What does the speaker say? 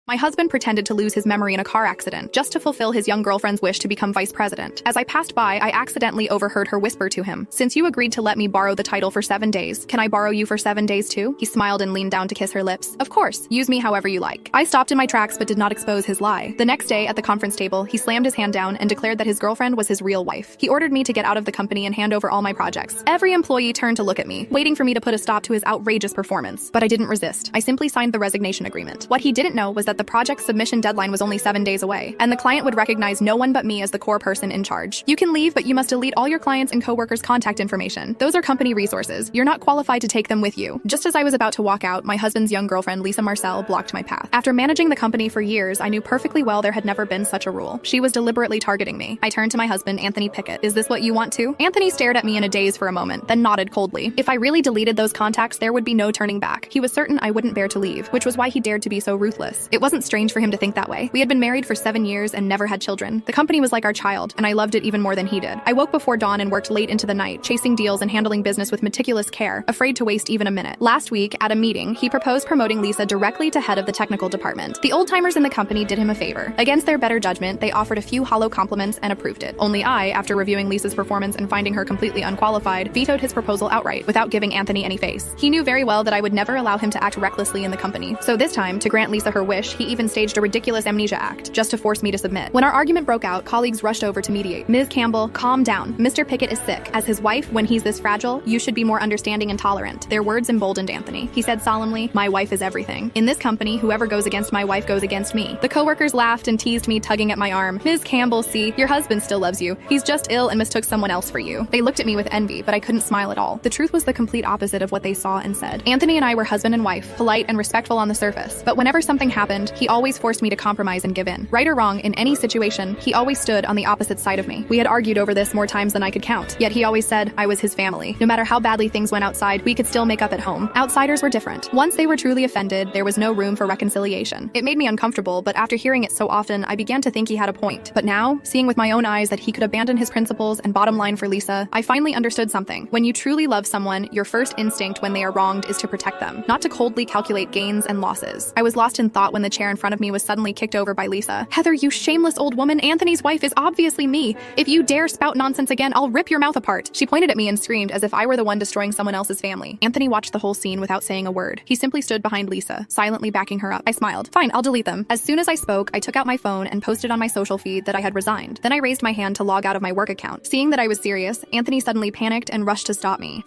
My husband pretended to lose his memory in a car accident just to fulfill his young girlfriend's wish to become vice president. As I passed by, I accidentally overheard her whisper to him, "Since you agreed to let me borrow the title for 7 days, can I borrow you for 7 days too?" He smiled and leaned down to kiss her lips. "Of course, use me however you like." I stopped in my tracks but did not expose his lie. The next day at the conference table, he slammed his hand down and declared that his girlfriend was his real wife. He ordered me to get out of the company and hand over all my projects. Every employee turned to look at me, waiting for me to put a stop to his outrageous performance. But I didn't resist. I simply signed the resignation agreement. What he didn't know was that the project submission deadline was only 7 days away, and the client would recognize no one but me as the core person in charge. "You can leave, but you must delete all your clients' and coworkers' contact information. Those are company resources. You're not qualified to take them with you." Just as I was about to walk out, my husband's young girlfriend, Lisa Marcel, blocked my path. After managing the company for years, I knew perfectly well there had never been such a rule. She was deliberately targeting me. I turned to my husband, Anthony Pickett. "Is this what you want too?" Anthony stared at me in a daze for a moment, then nodded coldly. If I really deleted those contacts, there would be no turning back. He was certain I wouldn't bear to leave, which was why he dared to be so ruthless. It wasn't strange for him to think that way. We had been married for 7 years and never had children. The company was like our child, and I loved it even more than he did. I woke before dawn and worked late into the night, chasing deals and handling business with meticulous care, afraid to waste even a minute. Last week, at a meeting, he proposed promoting Lisa directly to head of the technical department. The old-timers in the company did him a favor. Against their better judgment, they offered a few hollow compliments and approved it. Only I, after reviewing Lisa's performance and finding her completely unqualified, vetoed his proposal outright, without giving Anthony any face. He knew very well that I would never allow him to act recklessly in the company. So this time, to grant Lisa her wish, he even staged a ridiculous amnesia act, just to force me to submit. When our argument broke out, colleagues rushed over to mediate. "Ms. Campbell, calm down. Mr. Pickett is sick. As his wife, when he's this fragile, you should be more understanding and tolerant." Their words emboldened Anthony. He said solemnly, "My wife is everything. In this company, whoever goes against my wife goes against me." The coworkers laughed and teased me, tugging at my arm. "Ms. Campbell, see, your husband still loves you. He's just ill and mistook someone else for you." They looked at me with envy, but I couldn't smile at all. The truth was the complete opposite of what they saw and said. Anthony and I were husband and wife, polite and respectful on the surface. But whenever something happened, he always forced me to compromise and give in. Right or wrong, in any situation, he always stood on the opposite side of me. We had argued over this more times than I could count, yet he always said I was his family. No matter how badly things went outside, we could still make up at home. Outsiders were different. Once they were truly offended, there was no room for reconciliation. It made me uncomfortable, but after hearing it so often, I began to think he had a point. But now, seeing with my own eyes that he could abandon his principles and bottom line for Lisa, I finally understood something. When you truly love someone, your first instinct when they are wronged is to protect them, not to coldly calculate gains and losses. I was lost in thought when the chair in front of me was suddenly kicked over by Lisa. "Heather, you shameless old woman, Anthony's wife is obviously me. If you dare spout nonsense again, I'll rip your mouth apart." She pointed at me and screamed as if I were the one destroying someone else's family. Anthony watched the whole scene without saying a word. He simply stood behind Lisa, silently backing her up. I smiled. "Fine, I'll delete them." As soon as I spoke, I took out my phone and posted on my social feed that I had resigned. Then I raised my hand to log out of my work account. Seeing that I was serious, Anthony suddenly panicked and rushed to stop me.